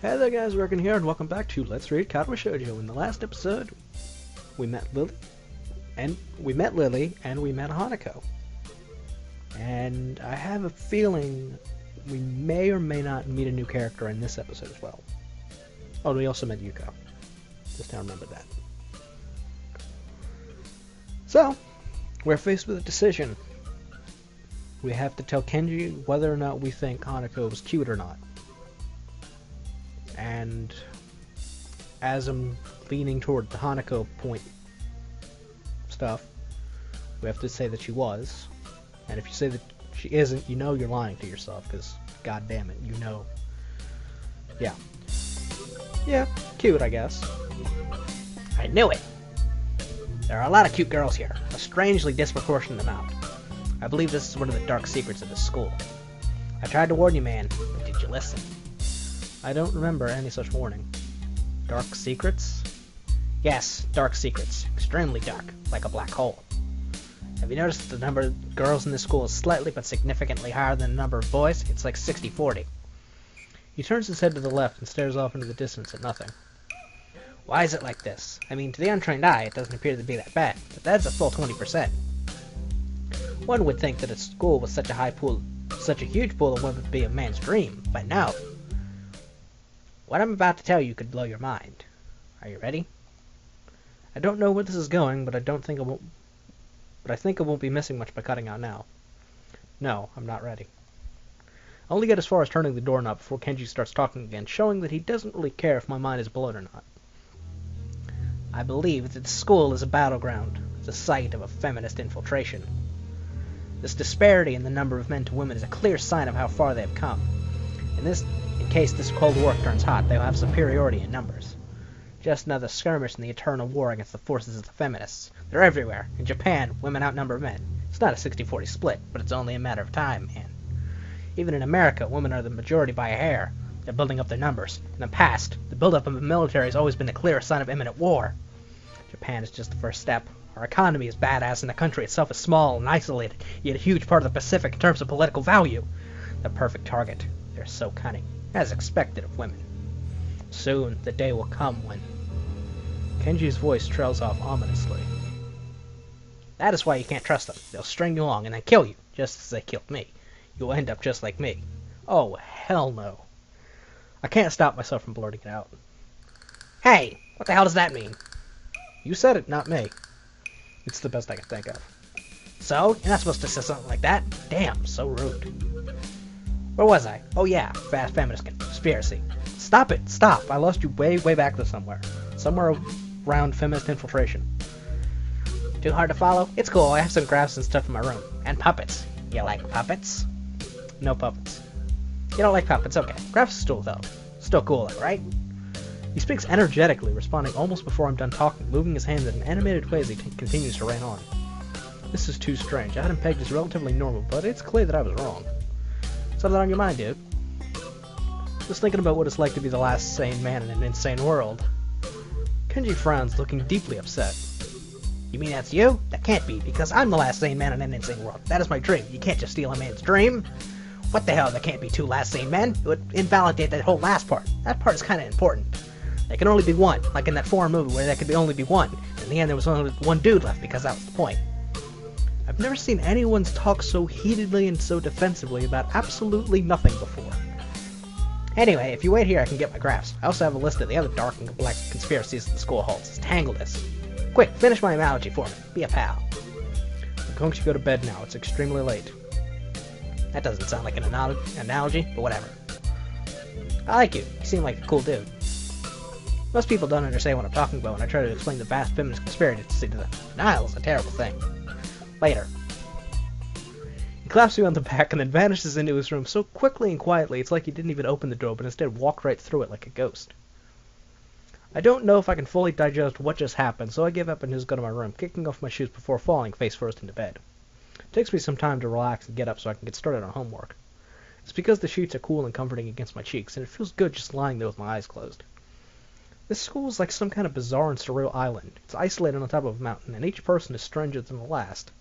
Hey there guys, Reckon here, and welcome back to Let's Read Katawa Shoujo. In the last episode, we met Lily, and we met Hanako. And I have a feeling we may or may not meet a new character in this episode as well. Oh, and we also met Yuko. Just now remember that. So, we're faced with a decision. We have to tell Kenji whether or not we think Hanako was cute or not. And as I'm leaning toward the Hanako point stuff, we have to say that she was. And if you say that she isn't, you know you're lying to yourself, because god damn it, you know. Yeah. Yeah, cute, I guess. I knew it! There are a lot of cute girls here, a strangely disproportionate amount. I believe this is one of the dark secrets of this school. I tried to warn you, man, but did you listen? I don't remember any such warning. Dark secrets? Yes, dark secrets. Extremely dark, like a black hole. Have you noticed that the number of girls in this school is slightly but significantly higher than the number of boys? It's like 60-40. He turns his head to the left and stares off into the distance at nothing. Why is it like this? I mean, to the untrained eye, it doesn't appear to be that bad, but that's a full 20%. One would think that a school with such a huge pool of women would be a man's dream, but no. What I'm about to tell you could blow your mind. Are you ready? I don't know where this is going, but I think it won't be missing much by cutting out now. No, I'm not ready. I only get as far as turning the doorknob before Kenji starts talking again, showing that he doesn't really care if my mind is blown or not. I believe that the school is a battleground, the site of a feminist infiltration. This disparity in the number of men to women is a clear sign of how far they have come. In case this Cold War turns hot, they will have superiority in numbers. Just another skirmish in the eternal war against the forces of the feminists. They're everywhere. In Japan, women outnumber men. It's not a 60-40 split, but it's only a matter of time, man. Even in America, women are the majority by a hair. They're building up their numbers. In the past, the buildup of the military has always been the clear sign of imminent war. Japan is just the first step. Our economy is badass and the country itself is small and isolated, yet a huge part of the Pacific in terms of political value. The perfect target. They're so cunning, as expected of women. Soon, the day will come when... Kenji's voice trails off ominously. That is why you can't trust them. They'll string you along and then kill you, just as they killed me. You'll end up just like me. Oh, hell no. I can't stop myself from blurting it out. Hey, what the hell does that mean? You said it, not me. It's the best I can think of. So? You're not supposed to say something like that? Damn, so rude. Where was I? Oh yeah, fast feminist conspiracy. Stop it, stop. I lost you way back there somewhere. Somewhere around feminist infiltration. Too hard to follow? It's cool, I have some graphs and stuff in my room. And puppets. You like puppets? No puppets. You don't like puppets, okay. Graphs still though. Still cool, right? He speaks energetically, responding almost before I'm done talking, moving his hands in an animated way as he continues to rain on. This is too strange. I had him pegged as relatively normal, but it's clear that I was wrong. What's that on your mind, dude? Just thinking about what it's like to be the last sane man in an insane world. Kenji frowns, looking deeply upset. You mean that's you? That can't be, because I'm the last sane man in an insane world. That is my dream. You can't just steal a man's dream. What the hell? There can't be two last sane men. It would invalidate that whole last part. That part is kind of important. There can only be one, like in that foreign movie where there could only be one. In the end, there was only one dude left, because that was the point. I've never seen anyone talk so heatedly and so defensively about absolutely nothing before. Anyway, if you wait here, I can get my graphs. I also have a list of the other dark and complex conspiracies that the school holds. It's tangled as. Quick, finish my analogy for me. Be a pal. I'm going to go to bed now. It's extremely late. That doesn't sound like an analogy, but whatever. I like you. You seem like a cool dude. Most people don't understand what I'm talking about when I try to explain the vast feminist conspiracy to them. Denial is a terrible thing. Later. He claps me on the back and then vanishes into his room so quickly and quietly it's like he didn't even open the door but instead walked right through it like a ghost. I don't know if I can fully digest what just happened, so I give up and just go to my room, kicking off my shoes before falling face first into bed. It takes me some time to relax and get up so I can get started on homework. It's because the sheets are cool and comforting against my cheeks, and it feels good just lying there with my eyes closed. This school is like some kind of bizarre and surreal island. It's isolated on top of a mountain, and each person is stranger than the last.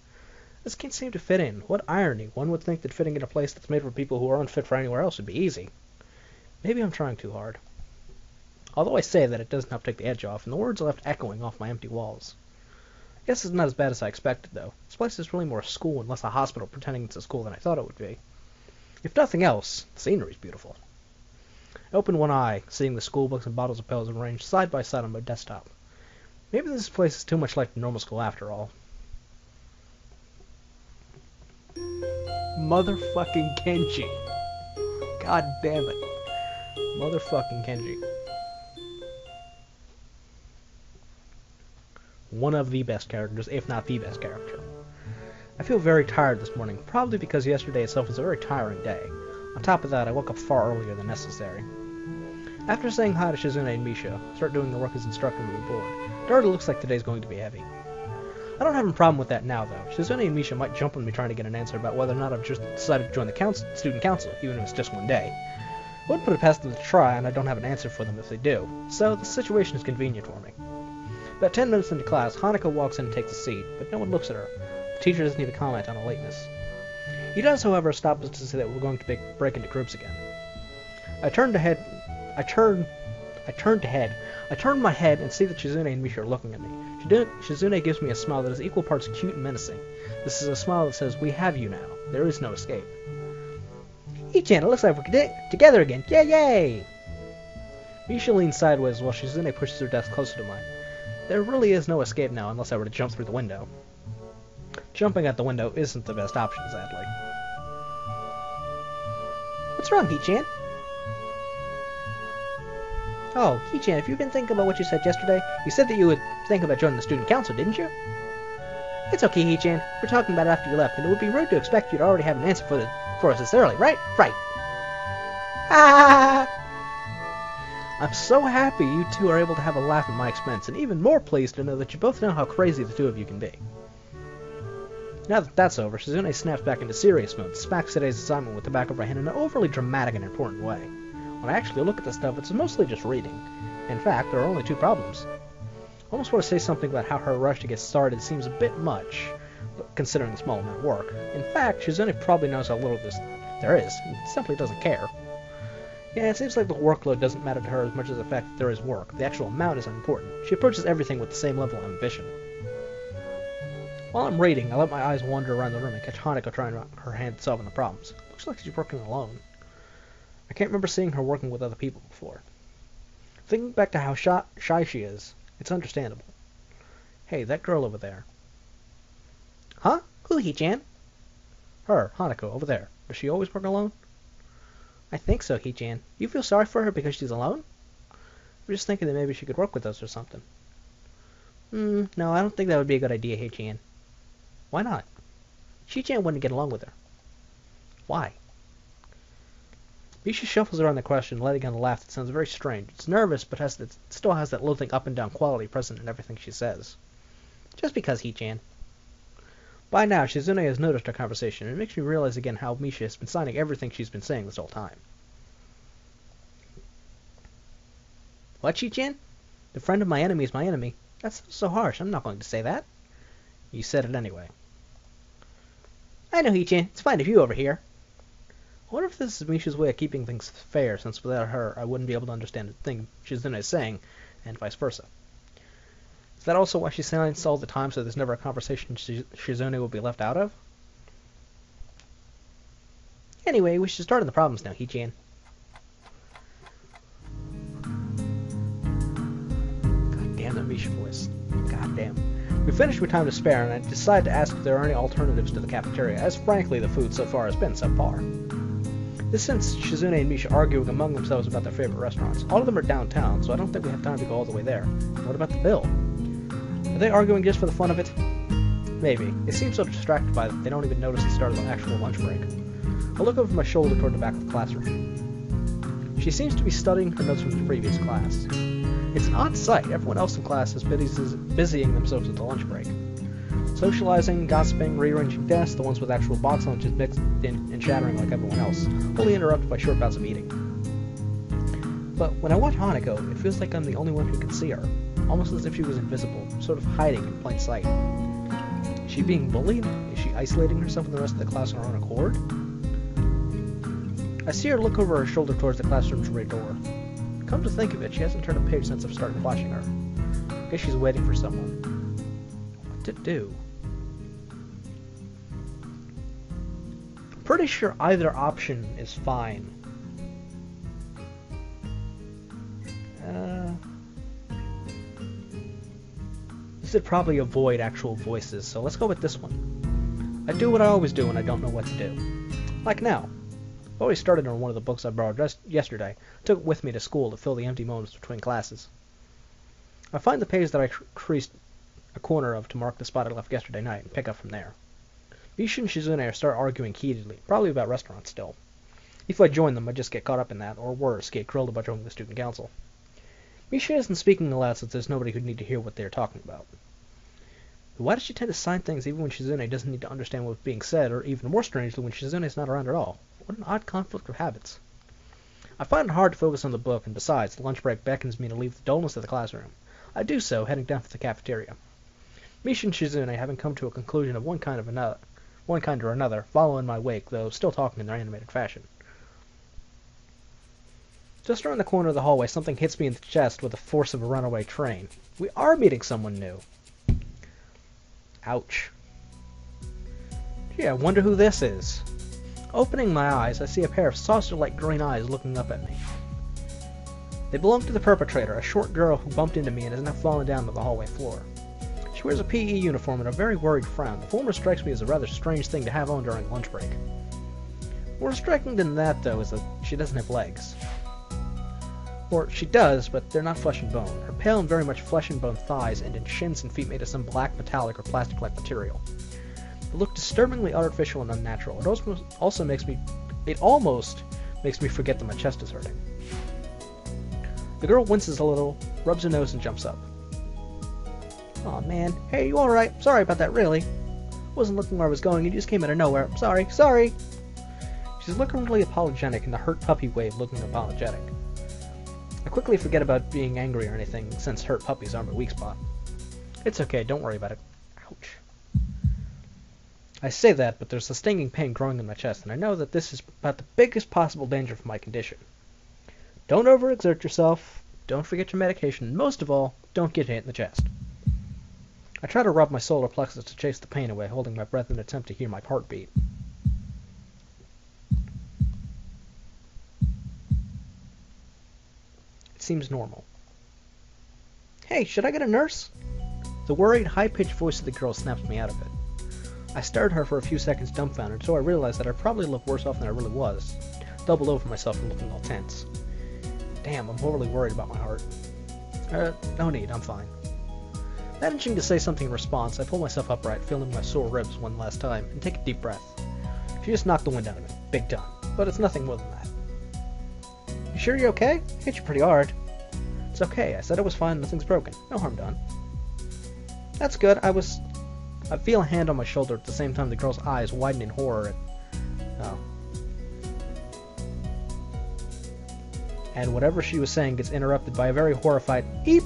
This can't seem to fit in. What irony. One would think that fitting in a place that's made for people who are unfit for anywhere else would be easy. Maybe I'm trying too hard. Although I say that, it doesn't help take the edge off, and the words are left echoing off my empty walls. I guess it's not as bad as I expected, though. This place is really more a school and less a hospital pretending it's a school than I thought it would be. If nothing else, the scenery's beautiful. I opened one eye, seeing the school books and bottles of pills arranged side by side on my desktop. Maybe this place is too much like the normal school after all. Motherfucking Kenji. God damn it. Motherfucking Kenji. One of the best characters, if not the best character. I feel very tired this morning, probably because yesterday itself was a very tiring day. On top of that, I woke up far earlier than necessary. After saying hi to Shizune and Misha, start doing the work as instructed on the board. It already looks like today's going to be heavy. I don't have a problem with that now, though. Shizune and Misha might jump on me trying to get an answer about whether or not I've just decided to join the student council, even if it's just one day. I wouldn't put it past them to try, and I don't have an answer for them if they do, so the situation is convenient for me. About 10 minutes into class, Hanako walks in and takes a seat, but no one looks at her. The teacher doesn't even comment on her lateness. He does, however, stop us to say that we're going to break into groups again. I turn my head and see that Shizune and Misha are looking at me. Shizune gives me a smile that is equal parts cute and menacing. This is a smile that says, "We have you now. There is no escape." Hichan, it looks like we're together again. Yay, yay! Misha leans sideways while Shizune pushes her desk closer to mine. There really is no escape now unless I were to jump through the window. Jumping out the window isn't the best option, sadly. What's wrong, Hichan? Oh, Hichan, have you been thinking about what you said yesterday? You said that you would think about joining the student council, didn't you? It's okay, Hichan. We're talking about it after you left, and it would be rude to expect you to already have an answer for us this early, right? Right. Ah! I'm so happy you two are able to have a laugh at my expense, and even more pleased to know that you both know how crazy the two of you can be. Now that that's over, Shizune snaps back into serious mode, smacks today's assignment with the back of her hand in an overly dramatic and important way. When I actually look at the stuff, it's mostly just reading. In fact, there are only two problems. I almost want to say something about how her rush to get started seems a bit much, considering the small amount of work. In fact, Shizune probably knows how little this there is, and simply doesn't care. Yeah, it seems like the workload doesn't matter to her as much as the fact that there is work. The actual amount is unimportant. She approaches everything with the same level of ambition. While I'm reading, I let my eyes wander around the room and catch Hanako trying her hand solving the problems. Looks like she's working alone. I can't remember seeing her working with other people before. Thinking back to how shy she is, it's understandable. Hey, that girl over there. Huh? Who, Hichan? Her, Hanako, over there. Does she always work alone? I think so, Hichan. You feel sorry for her because she's alone? I'm just thinking that maybe she could work with us or something. No, I don't think that would be a good idea, Hichan. Why not? Hichan wouldn't get along with her. Why? Misha shuffles around the question, letting out a laugh that sounds very strange. It's nervous, but still has that lilting up and down quality present in everything she says. Just because, Hichan. By now, Shizune has noticed our conversation, and it makes me realize again how Misha has been signing everything she's been saying this whole time. What, Hichan? The friend of my enemy is my enemy? That's so harsh. I'm not going to say that. You said it anyway. I know, Hichan. It's fine if you overhear. I wonder if this is Misha's way of keeping things fair, since without her, I wouldn't be able to understand a thing Shizune is saying, and vice versa. Is that also why she signs all the time, so there's never a conversation Shizune will be left out of? Anyway, we should start on the problems now, Hichan. God damn that Misha voice. God damn. We finished with time to spare, and I decided to ask if there are any alternatives to the cafeteria, as frankly the food so far has been subpar. This sends Shizune and Misha arguing among themselves about their favorite restaurants. All of them are downtown, so I don't think we have time to go all the way there. What about the bill? Are they arguing just for the fun of it? Maybe. They seem so distracted by it that they don't even notice the start of the actual lunch break. I look over my shoulder toward the back of the classroom. She seems to be studying her notes from the previous class. It's an odd sight. Everyone else in class is busying themselves with the lunch break. Socializing, gossiping, rearranging desks, the ones with actual box lunches mixed in and chattering like everyone else, wholly interrupted by short bouts of eating. But when I watch Hanako, it feels like I'm the only one who can see her, almost as if she was invisible, sort of hiding in plain sight. Is she being bullied? Is she isolating herself from the rest of the class on her own accord? I see her look over her shoulder towards the classroom's rear door. Come to think of it, she hasn't turned a page since I've started watching her. I guess she's waiting for someone. What to do? Pretty sure either option is fine. This would probably avoid actual voices, so let's go with this one. I do what I always do when I don't know what to do. Like now. I've already started on one of the books I borrowed just yesterday. I took it with me to school to fill the empty moments between classes. I find the page that I creased a corner of to mark the spot I left yesterday night and pick up from there. Misha and Shizune start arguing heatedly, probably about restaurants still. If I join them, I'd just get caught up in that, or worse, get grilled about joining the student council. Misha isn't speaking aloud since there's nobody who'd need to hear what they're talking about. But why does she tend to sign things even when Shizune doesn't need to understand what's being said, or even more strangely, when Shizune's not around at all? What an odd conflict of habits. I find it hard to focus on the book, and besides, the lunch break beckons me to leave the dullness of the classroom. I do so, heading down to the cafeteria. Misha and Shizune, having come to a conclusion of one kind or another, follow in my wake, though still talking in their animated fashion. Just around the corner of the hallway, something hits me in the chest with the force of a runaway train. We are meeting someone new. Ouch. Gee, I wonder who this is. Opening my eyes, I see a pair of saucer-like green eyes looking up at me. They belong to the perpetrator, a short girl who bumped into me and has now fallen down to the hallway floor. She wears a PE uniform and a very worried frown. The former strikes me as a rather strange thing to have on during lunch break. More striking than that, though, is that she doesn't have legs. Or, she does, but they're not flesh and bone. Her pale and very much flesh and bone thighs end in shins and feet made of some black metallic or plastic-like material. It looked disturbingly artificial and unnatural. It almost makes me forget that my chest is hurting. The girl winces a little, rubs her nose, and jumps up. Aw, man. Hey, you alright? Sorry about that, really. Wasn't looking where I was going, and you just came out of nowhere. Sorry. She's lookingly apologetic in the hurt puppy way of looking apologetic. I quickly forget about being angry or anything, since hurt puppies are my weak spot. It's okay, don't worry about it. Ouch. I say that, but there's a stinging pain growing in my chest, and I know that this is about the biggest possible danger for my condition. Don't overexert yourself, don't forget your medication, and most of all, don't get hit in the chest. I try to rub my solar plexus to chase the pain away, holding my breath in an attempt to hear my heartbeat. It seems normal. Hey, should I get a nurse? The worried, high-pitched voice of the girl snaps me out of it. I stared at her for a few seconds dumbfounded, so I realized that I probably looked worse off than I really was. Doubled over myself and looking all tense. Damn, I'm horribly worried about my heart. No need, I'm fine. Managing to say something in response, I pull myself upright, feeling my sore ribs one last time, and take a deep breath. She just knocked the wind out of me, big time, but it's nothing more than that. You sure you're okay? I hit you pretty hard. It's okay, I said it was fine, nothing's broken. No harm done. That's good, I feel a hand on my shoulder at the same time the girl's eyes widen in horror and whatever she was saying gets interrupted by a very horrified eep.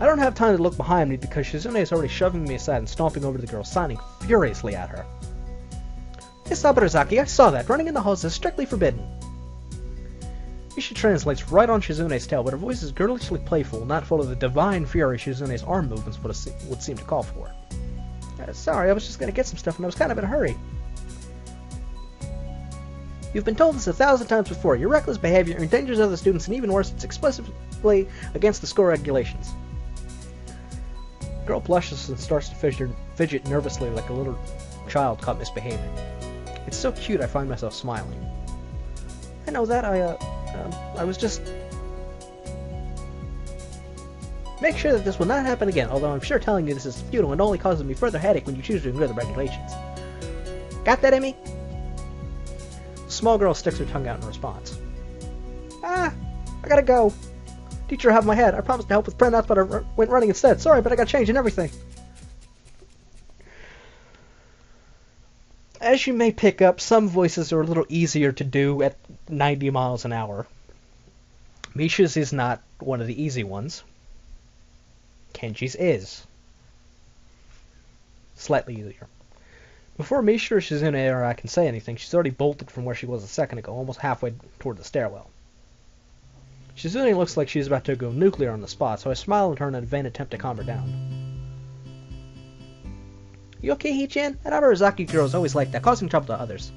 I don't have time to look behind me because Shizune is already shoving me aside and stomping over to the girl, signing furiously at her. Miss Abarazaki, I saw that. Running in the halls is strictly forbidden. Misha translates right on Shizune's tail, but her voice is girlishly playful, not full of the divine fury Shizune's arm movements would seem to call for. Sorry, I was just going to get some stuff and I was kind of in a hurry. You've been told this 1,000 times before. Your reckless behavior endangers other students, and even worse, it's explicitly against the school regulations. The girl blushes and starts to fidget nervously like a little child caught misbehaving. It's so cute I find myself smiling. I know that, I was just... Make sure that this will not happen again, although I'm sure telling you this is futile and only causes me further headache when you choose to ignore the regulations. Got that, Emmy? The small girl sticks her tongue out in response. I gotta go. Teacher have my head. I promised to help with printouts, but I went running instead. Sorry, but I got change and everything. As you may pick up, some voices are a little easier to do at 90 miles an hour. Misha's is not one of the easy ones. Kenji's is. Slightly easier. Before Misha or Shizune or I can say anything, she's already bolted from where she was a second ago, almost halfway toward the stairwell. Shizune looks like she's about to go nuclear on the spot, so I smile at her in a vain attempt to calm her down. You okay, Hee-chan? That Abarazaki girl's always like that, causing trouble to others.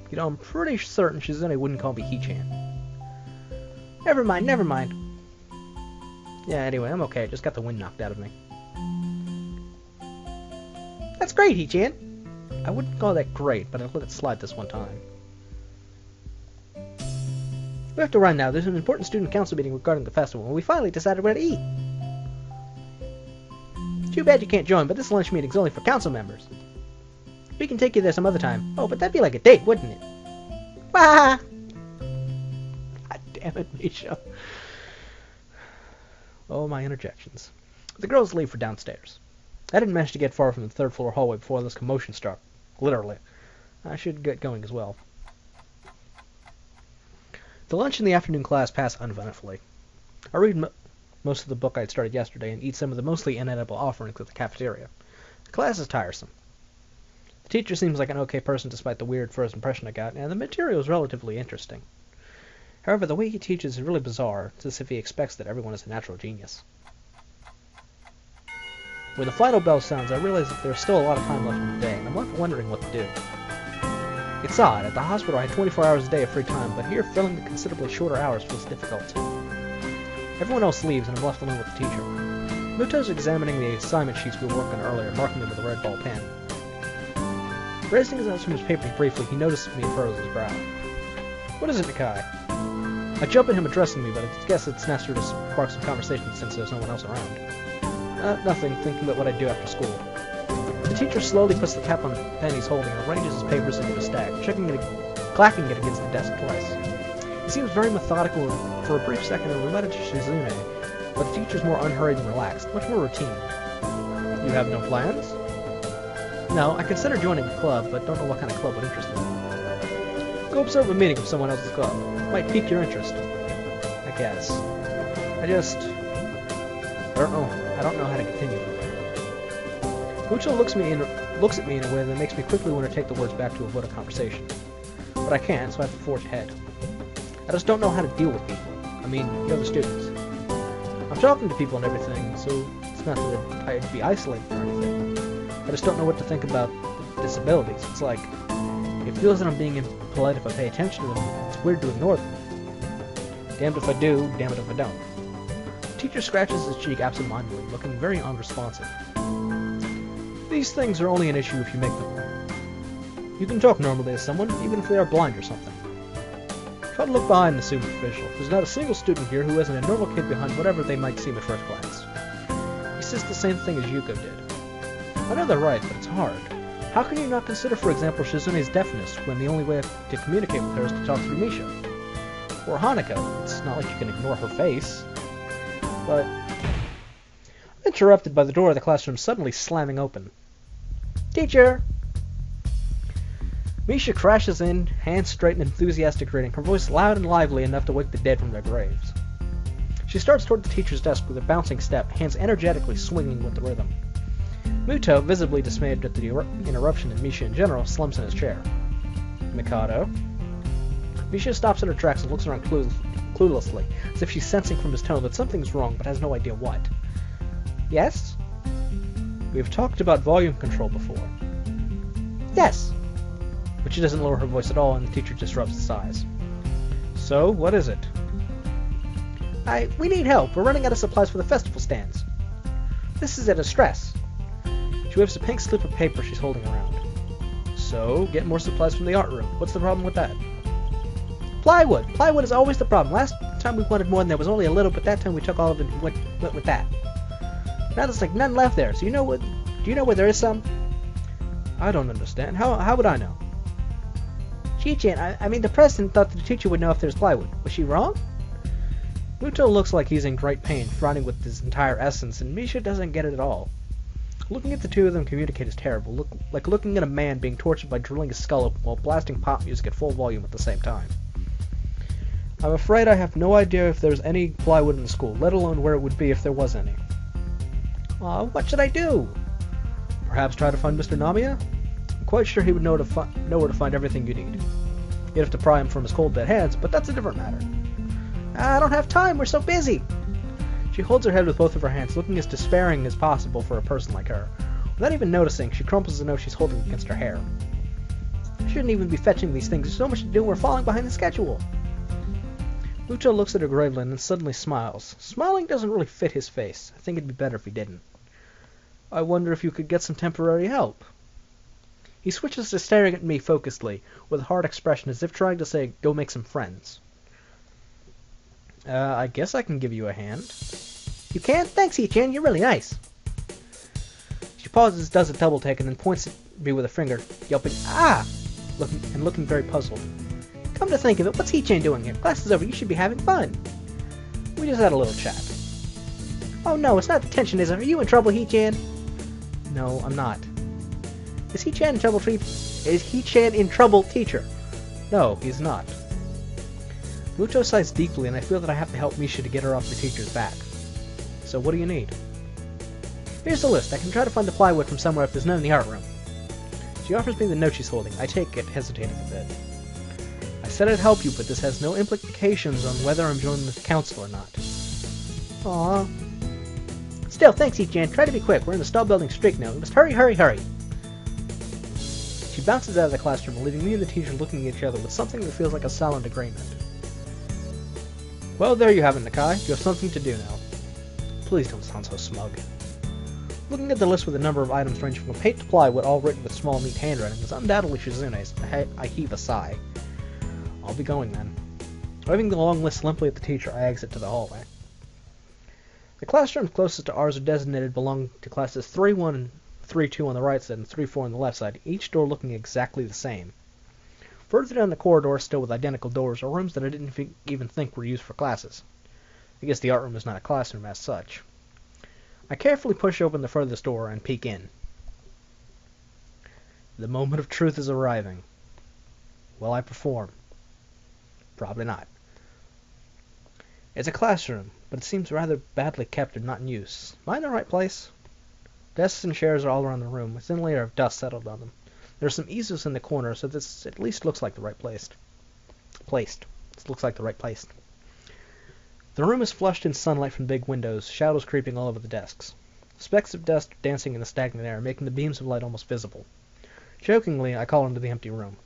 You know, I'm pretty certain Shizune wouldn't call me Hee-chan. Never mind, never mind. Yeah, anyway, I'm okay. Just got the wind knocked out of me. That's great, Hee-chan. I wouldn't call that great, but I let it slide this one time. We have to run now. There's an important student council meeting regarding the festival, and we finally decided where to eat. Too bad you can't join, but this lunch meeting's only for council members. We can take you there some other time. Oh, but that'd be like a date, wouldn't it? Wah! God damn it, Misha. Oh, my interjections. The girls leave for downstairs. I didn't manage to get far from the third floor hallway before this commotion started. Literally. I should get going as well. The lunch and the afternoon class pass uneventfully. I read most of the book I had started yesterday and eat some of the mostly inedible offerings at the cafeteria. The class is tiresome. The teacher seems like an okay person despite the weird first impression I got, and the material is relatively interesting. However, the way he teaches is really bizarre. It's as if he expects that everyone is a natural genius. When the final bell sounds, I realize that there's still a lot of time left in the day, and I'm left wondering what to do. It's odd. At the hospital, I had 24 hours a day of free time, but here, filling the considerably shorter hours feels difficult too. Everyone else leaves, and I'm left alone with the teacher. Muto's examining the assignment sheets we were working on earlier, marking them with a red ball pen. Raising his eyes from his papers briefly, he notices me and furrows his brow. What is it, Nakai? I jump at him addressing me, but I guess it's necessary to spark some conversation since there's no one else around. Nothing, thinking about what I'd do after school. The teacher slowly puts the cap on the pen he's holding and arranges his papers into a stack, clacking it against the desk twice. He seems very methodical, and for a brief second I related to Shizune, but the teacher's more unhurried and relaxed, much more routine. You have no plans? No, I consider joining a club, but don't know what kind of club would interest me. Go observe a meeting of someone else's club. Might pique your interest. I guess. I don't know how to continue from there. Mucho looks at me in a way that makes me quickly want to take the words back to avoid a conversation. But I can't, so I have to forge ahead. I just don't know how to deal with people. I mean, the other students. I'm talking to people and everything, so it's not that I'd be isolated or anything. I just don't know what to think about disabilities. It's like, it feels that I'm being impolite if I pay attention to them. It's weird to ignore them. Damned if I do, damned if I don't. The teacher scratches his cheek absent-mindedly, looking very unresponsive. These things are only an issue if you make them. You can talk normally to someone, even if they are blind or something. Try to look behind the student official. There's not a single student here who isn't a normal kid behind whatever they might seem at first glance. He says the same thing as Yuko did. I know they're right, but it's hard. How can you not consider, for example, Shizune's deafness, when the only way to communicate with her is to talk through Misha? Or Hanako. It's not like you can ignore her face. But I'm interrupted by the door of the classroom suddenly slamming open. Teacher! Misha crashes in, hands straight and enthusiastic greeting, her voice loud and lively enough to wake the dead from their graves. She starts toward the teacher's desk with a bouncing step, hands energetically swinging with the rhythm. Muto, visibly dismayed at the interruption and Misha in general, slumps in his chair. Mikado? Misha stops in her tracks and looks around cluelessly, as if she's sensing from his tone that something's wrong but has no idea what. Yes? We've talked about volume control before. Yes! But she doesn't lower her voice at all, and the teacher just rubs his eyes. So, what is it? We need help. We're running out of supplies for the festival stands. This is a distress. She waves a pink slip of paper she's holding around. So, get more supplies from the art room. What's the problem with that? Plywood. Plywood is always the problem. Last time we wanted more and there was only a little, but that time we took all of it and went with that. Now there's like none left there, so do you know where there is some? I don't understand. How would I know? Chi-chan, I mean the president thought that the teacher would know if there's plywood. Was she wrong? Muto looks like he's in great pain, frowning with his entire essence, and Misha doesn't get it at all. Looking at the two of them communicate is terrible, like looking at a man being tortured by drilling his skull open while blasting pop music at full volume at the same time. I'm afraid I have no idea if there's any plywood in the school, let alone where it would be if there was any. What should I do? Perhaps try to find Mr. Namiya? I'm quite sure he would know where to find everything you need. You'd have to pry him from his cold dead hands, but that's a different matter. I don't have time, we're so busy. She holds her head with both of her hands, looking as despairing as possible for a person like her. Without even noticing, she crumples the note she's holding against her hair. I shouldn't even be fetching these things. There's so much to do, we're falling behind the schedule. Lucho looks at her gravely and then suddenly smiles. Smiling doesn't really fit his face. I think it'd be better if he didn't. I wonder if you could get some temporary help. He switches to staring at me focusedly, with a hard expression as if trying to say, go make some friends. I guess I can give you a hand. You can? Thanks, Hichan, you're really nice. She pauses, does a double take, and then points at me with a finger, yelping, ah! Looking very puzzled. Come to think of it, what's Hichan doing here? Class is over, you should be having fun. We just had a little chat. Oh no, it's not detention, is it? Are you in trouble, Hichan? No, I'm not. Is Hichan in trouble, teacher? No, he's not. Lucho sighs deeply, and I feel that I have to help Misha to get her off the teacher's back. So what do you need? Here's the list. I can try to find the plywood from somewhere if there's none in the art room. She offers me the note she's holding. I take it, hesitating a bit. I said I'd help you, but this has no implications on whether I'm joining the council or not. Aww. Still, thanks, Hichan. Try to be quick. We're in the stall building streak now. We must hurry, hurry, hurry. She bounces out of the classroom, leaving me and the teacher looking at each other with something that feels like a silent agreement. Well, there you have it, Nakai. You have something to do now. Please don't sound so smug. Looking at the list with a number of items ranging from paint to plywood, all written with small, neat handwriting, is undoubtedly Shizune's. I heave a sigh. I'll be going then. Waving the long list limply at the teacher, I exit to the hallway. The classrooms closest to ours are designated belong to classes 3-1 and 3-2 on the right side and 3-4 on the left side, each door looking exactly the same. Further down the corridor, still with identical doors, are rooms that I didn't even think were used for classes. I guess the art room is not a classroom as such. I carefully push open the furthest door and peek in. The moment of truth is arriving. Will I perform? Probably not. It's a classroom, but it seems rather badly kept and not in use. Am I in the right place? Desks and chairs are all around the room, with a thin layer of dust settled on them. There are some easels in the corner, so this at least looks like the right place. This looks like the right place. The room is flushed in sunlight from big windows, shadows creeping all over the desks. Specks of dust dancing in the stagnant air, making the beams of light almost visible. Jokingly, I call into the empty room.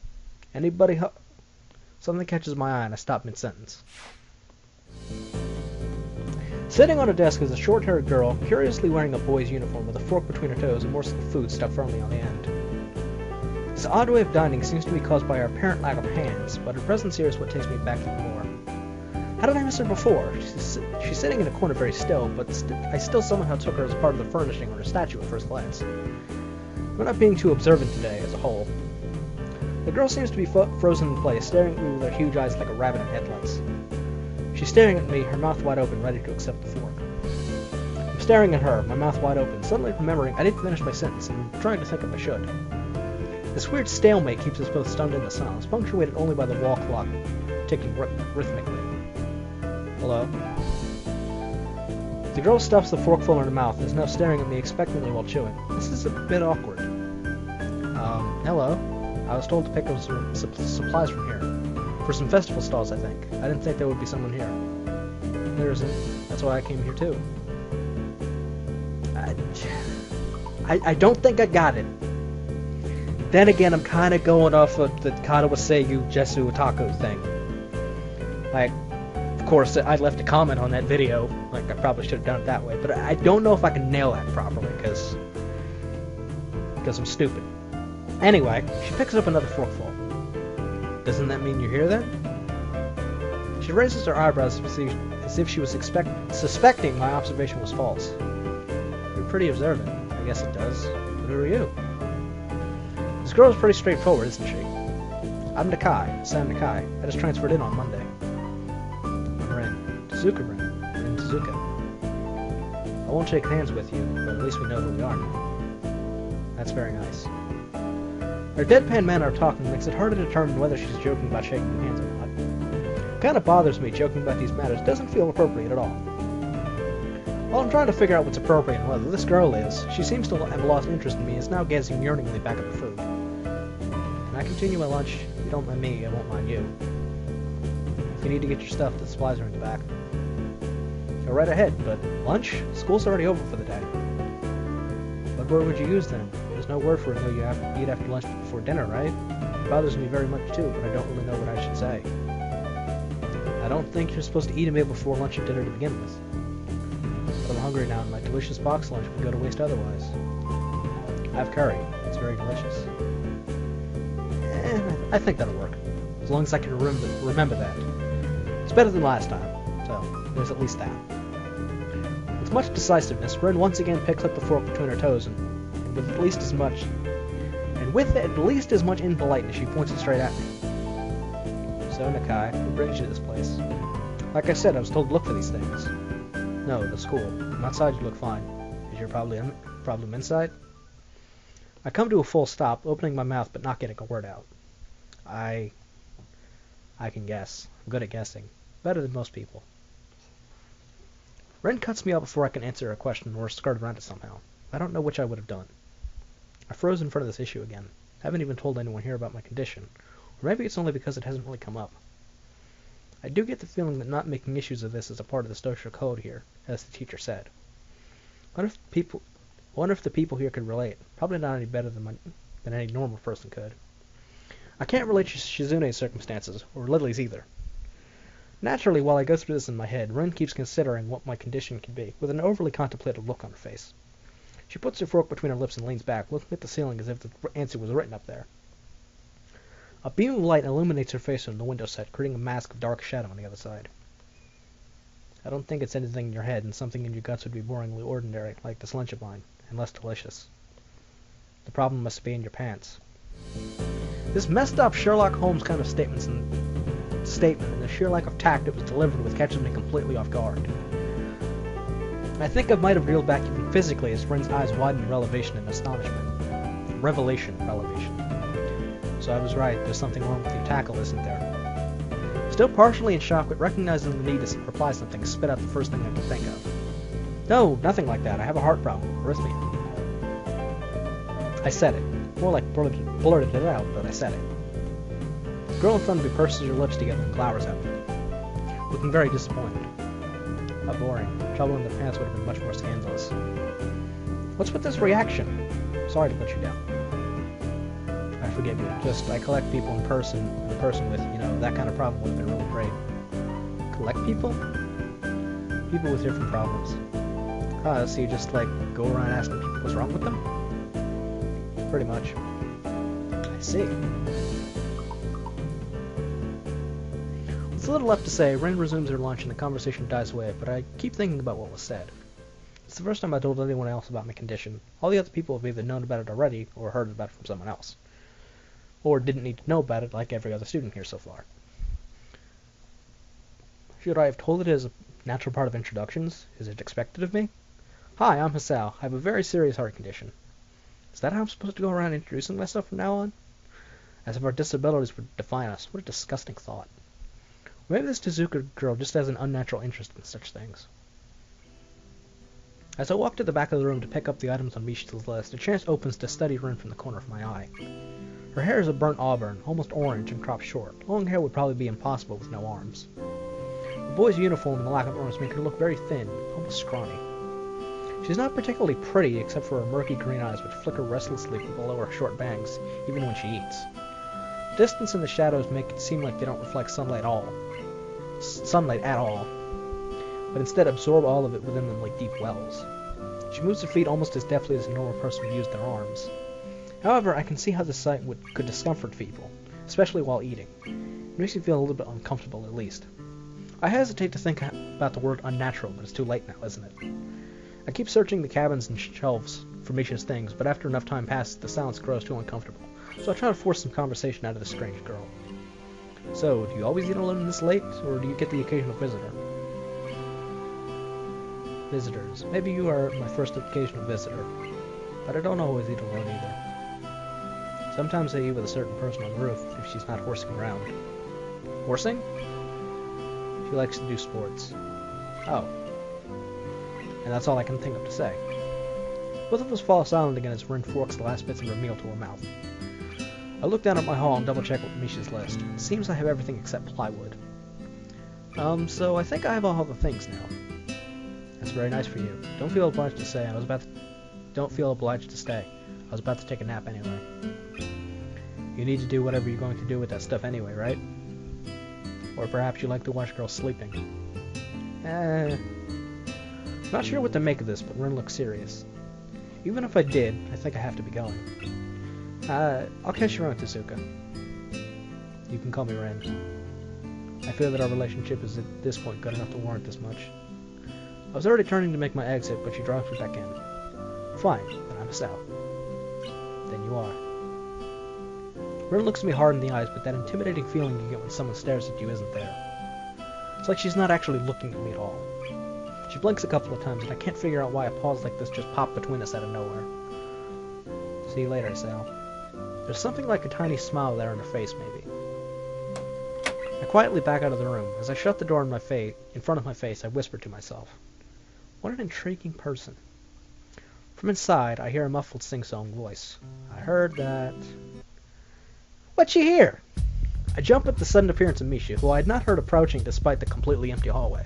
Anybody Something catches my eye and I stop mid-sentence. Sitting on a desk is a short-haired girl, curiously wearing a boy's uniform with a fork between her toes and morsel of food stuck firmly on the end. This odd way of dining seems to be caused by our apparent lack of hands, but her presence here is what takes me back even more. How did I miss her before? She's sitting in a corner very still, but I still somehow took her as part of the furnishing on her statue at first glance. We're not being too observant today, as a whole. The girl seems to be frozen in place, staring at me with her huge eyes like a rabbit in headlights. She's staring at me, her mouth wide open, ready to accept the fork. I'm staring at her, my mouth wide open, suddenly remembering I didn't finish my sentence, and trying to think if I should. This weird stalemate keeps us both stunned into silence, punctuated only by the wall clock ticking rhythmically. Hello? The girl stuffs the forkful in her mouth and is now staring at me expectantly while chewing. This is a bit awkward. Hello? I was told to pick up some supplies from here. For some festival stalls, I think. I didn't think there would be someone here. There isn't. That's why I came here too. I don't think I got it. Then again, I'm kind of going off of the Katawa Shoujo Jesu Otaku thing. Like, of course, I left a comment on that video. Like, I probably should have done it that way. But I don't know if I can nail that properly, because I'm stupid. Anyway, she picks up another forkful. Doesn't that mean you're here, then? She raises her eyebrows as if she was suspecting my observation was false. You're pretty observant. I guess it does. But who are you? This girl is pretty straightforward, isn't she? I'm Nakai, Sam Nakai. I just transferred in on Monday. I'm Ren. Ren Tezuka. I won't shake hands with you, but at least we know who we are now. That's very nice. Her deadpan manner of talking makes it hard to determine whether she's joking about shaking hands or not. It kind of bothers me joking about these matters. Doesn't feel appropriate at all. While I'm trying to figure out what's appropriate and whether this girl is, she seems to have lost interest in me and is now gazing yearningly back at the food. Can I continue my lunch? If you don't mind me, I won't mind you. you need to get your stuff, the supplies are in the back. Go right ahead, but lunch? School's already over for the day. What word would you use then? There's no word for it, though you have to eat after lunch before dinner, right? It bothers me very much too, but I don't really know what I should say. I don't think you're supposed to eat a meal before lunch or dinner to begin with. But I'm hungry now, and my delicious box lunch would go to waste otherwise. I have curry. It's very delicious. I think that'll work. As long as I can remember that. It's better than last time, so there's at least that. With much decisiveness, Ren once again picks up the fork between her toes and with at least as much impoliteness, she points it straight at me. So, Nakai, what brings you to this place? Like I said, I was told to look for these things. No, the school. From outside you look fine. Is your problem inside? I come to a full stop, opening my mouth but not getting a word out. I can guess. I'm good at guessing. Better than most people. Ren cuts me out before I can answer a question or skirt around it somehow. I don't know which I would have done. I froze in front of this issue again. I haven't even told anyone here about my condition. Or maybe it's only because it hasn't really come up. I do get the feeling that not making issues of this is a part of the social code here, as the teacher said. Wonder if the people here could relate. Probably not any better than any normal person could. I can't relate to Shizune's circumstances, or Lily's either. Naturally, while I go through this in my head, Ren keeps considering what my condition could be, with an overly contemplative look on her face. She puts her fork between her lips and leans back, looking at the ceiling as if the answer was written up there. A beam of light illuminates her face from the window set, creating a mask of dark shadow on the other side. I don't think it's anything in your head, and something in your guts would be boringly ordinary, like this lunch of mine, and less delicious. The problem must be in your pants. This messed up Sherlock Holmes kind of statement and the sheer lack of tact it was delivered with catches me completely off guard. I think I might have reeled back even physically as Ren's eyes widened in revelation and astonishment. Revelation. So I was right, there's something wrong with your tackle, isn't there? Still partially in shock, but recognizing the need to reply something, spit out the first thing I could think of. No, nothing like that. I have a heart problem. Arrhythmia. I said it. More like blurted it out, but I said it. The girl in front of me purses her lips together and glowers at me, looking very disappointed. How boring. Trouble in the pants would have been much more scandalous. What's with this reaction? Sorry to let you down. I forgive you. Just, I collect people in person with, that kind of problem would have been really great. Collect people? People with different problems. So you just, go around asking people what's wrong with them? Pretty much. I see. With little left to say, Ren resumes her lunch and the conversation dies away, but I keep thinking about what was said. It's the first time I told anyone else about my condition. All the other people have either known about it already, or heard about it from someone else. Or didn't need to know about it like every other student here so far. Should I have told it as a natural part of introductions? Is it expected of me? Hi, I'm Hisao. I have a very serious heart condition. Is that how I'm supposed to go around introducing myself from now on? As if our disabilities would define us. What a disgusting thought. Maybe this Tezuka girl just has an unnatural interest in such things. As I walk to the back of the room to pick up the items on Mishi's list, a chance opens to study Ren from the corner of my eye. Her hair is a burnt auburn, almost orange, and cropped short. Long hair would probably be impossible with no arms. The boy's uniform and the lack of arms make her look very thin, almost scrawny. She's not particularly pretty, except for her murky green eyes which flicker restlessly from below her short bangs, even when she eats. Distance and the shadows make it seem like they don't reflect sunlight at all, but instead absorb all of it within them like deep wells. She moves her feet almost as deftly as a normal person would use their arms. However, I can see how the sight could discomfort people, especially while eating. It makes me feel a little bit uncomfortable, at least. I hesitate to think about the word unnatural, but it's too late now, isn't it? I keep searching the cabins and shelves for Misha's things, but after enough time passes, the silence grows too uncomfortable, so I try to force some conversation out of the strange girl. So, do you always eat alone this late, or do you get the occasional visitor? Visitors. Maybe you are my first occasional visitor, but I don't always eat alone either. Sometimes I eat with a certain person on the roof if she's not horsing around. Horsing? She likes to do sports. Oh. And that's all I can think of to say. Both of us fall silent again as Ren forks the last bits of her meal to her mouth. I look down at my haul and double-check with Misha's list. It seems I have everything except plywood. So I think I have all the things now. That's very nice for you. Don't feel obliged to stay. Don't feel obliged to stay. I was about to take a nap anyway. You need to do whatever you're going to do with that stuff anyway, right? Or perhaps you like to watch girls sleeping. Not sure what to make of this, but Ren looks serious. Even if I did, I think I have to be going. I'll catch you around, Tezuka. You can call me Ren. I feel that our relationship is at this point good enough to warrant this much. I was already turning to make my exit, but she draws me back in. Fine, then I must out. Then you are. Ren looks me hard in the eyes, but that intimidating feeling you get when someone stares at you isn't there. It's like she's not actually looking at me at all. She blinks a couple of times, and I can't figure out why a pause like this just popped between us out of nowhere. See you later, Sal. There's something like a tiny smile there on her face, maybe. I quietly back out of the room. As I shut the door in front of my face, I whisper to myself, what an intriguing person. From inside, I hear a muffled sing-song voice. I heard that... What's she here? I jump at the sudden appearance of Misha, who I had not heard approaching despite the completely empty hallway.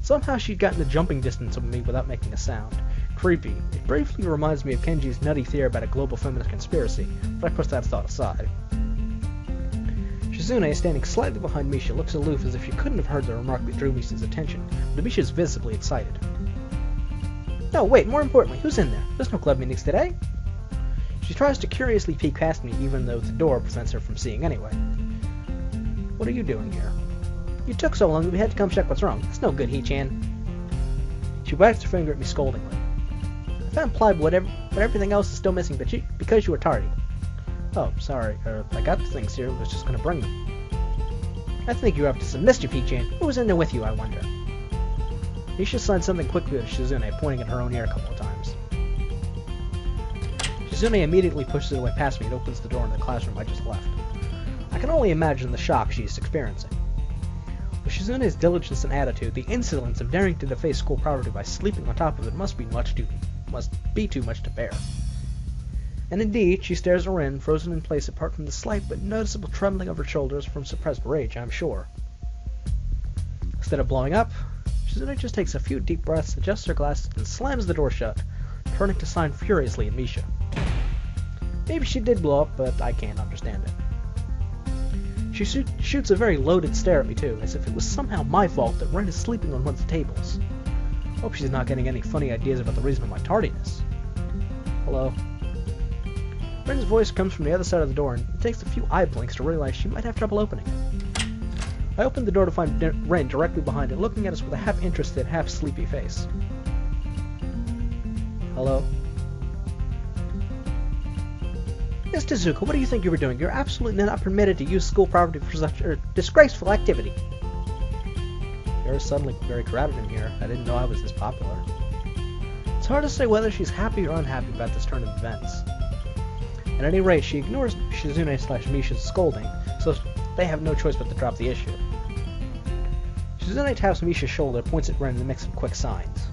Somehow she'd gotten the jumping distance of me without making a sound. Creepy. It briefly reminds me of Kenji's nutty theory about a global feminist conspiracy, but I push that thought aside. Shizune, standing slightly behind Misha, looks aloof as if she couldn't have heard the remark that drew Misha's attention, but Misha is visibly excited. No, wait, more importantly, who's in there? There's no club meetings today. She tries to curiously peek past me, even though the door prevents her from seeing anyway. What are you doing here? You took so long that we had to come check what's wrong. That's no good, He-chan. She wags her finger at me scoldingly. I found plywood, but everything else is still missing because you were tardy. Oh, sorry. I got the things here. I was just going to bring them. I think you're up to some mischief, He-chan. Who was in there with you, I wonder? Misha signed something quickly to Shizune, pointing at her own ear a couple of times. Shizune immediately pushes it away past me and opens the door in the classroom I just left. I can only imagine the shock she is experiencing. With Shizune's diligence and attitude, the insolence of daring to deface school property by sleeping on top of it must be too much to bear. And indeed, she stares her in, frozen in place apart from the slight but noticeable trembling of her shoulders from suppressed rage, I'm sure. Instead of blowing up, Shizune just takes a few deep breaths, adjusts her glasses, and slams the door shut, turning to sign furiously at Misha. Maybe she did blow up, but I can't understand it. She shoots a very loaded stare at me too, as if it was somehow my fault that Ren is sleeping on one of the tables. Hope she's not getting any funny ideas about the reason of my tardiness. Hello? Ren's voice comes from the other side of the door, and it takes a few eye blinks to realize she might have trouble opening it. I open the door to find Ren directly behind it, looking at us with a half-interested, half-sleepy face. Hello? Miss Tezuka, what do you think you were doing? You're absolutely not permitted to use school property for such a disgraceful activity. You're suddenly very crowded in here. I didn't know I was this popular. It's hard to say whether she's happy or unhappy about this turn of events. At any rate, she ignores Shizune/Misha's scolding, so they have no choice but to drop the issue. Shizune taps Misha's shoulder, points at Ren, and makes some quick signs.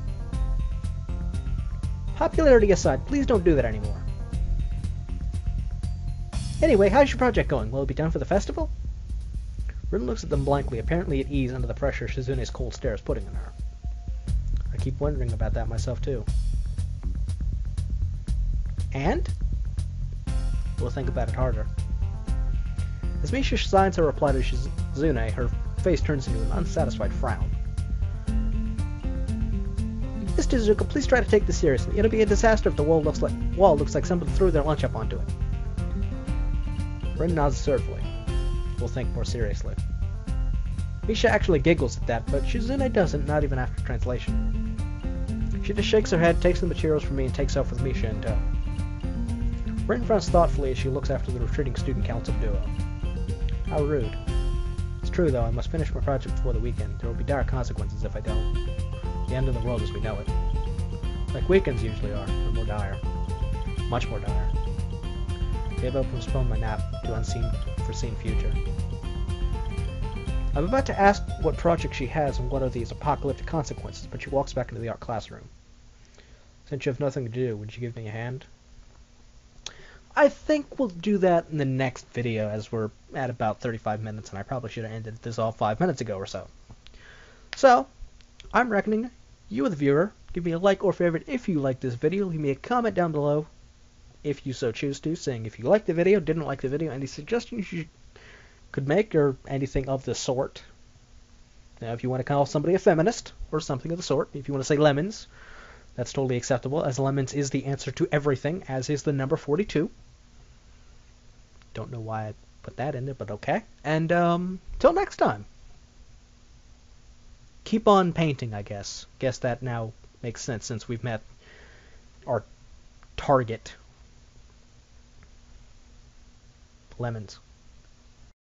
Popularity aside, please don't do that anymore. Anyway, how's your project going? Will it be done for the festival? Ren looks at them blankly, apparently at ease under the pressure Shizune's cold stare is putting on her. I keep wondering about that myself, too. And? We'll think about it harder. As Misha signs her reply to Shizune, her face turns into an unsatisfied frown. Miss Tezuka, please try to take this seriously. It'll be a disaster if the wall looks like somebody threw their lunch up onto it. Ren nods assertively. We'll think more seriously. Misha actually giggles at that, but Shizune doesn't, not even after translation. She just shakes her head, takes the materials from me, and takes off with Misha in tow. Ren frowns thoughtfully as she looks after the retreating student council duo. How rude. It's true, though, I must finish my project before the weekend. There will be dire consequences if I don't. The end of the world as we know it. Like weekends usually are, but more dire. Much more dire. Maybe I'll postpone my nap to unforeseen future. I'm about to ask what project she has and what are these apocalyptic consequences, but she walks back into the art classroom. Since you have nothing to do, would you give me a hand? I think we'll do that in the next video, as we're at about 35 minutes, and I probably should have ended this all 5 minutes ago or so. So, I'm reckoning you, the viewer, give me a like or favorite if you like this video. Leave me a comment down below if you so choose to, saying if you liked the video, didn't like the video, any suggestions you could make, or anything of the sort. Now, if you want to call somebody a feminist or something of the sort, if you want to say lemons, that's totally acceptable, as lemons is the answer to everything, as is the number 42. Don't know why I put that in there, but okay. And till next time. Keep on painting, I guess. Guess that now makes sense since we've met our target. Lemons.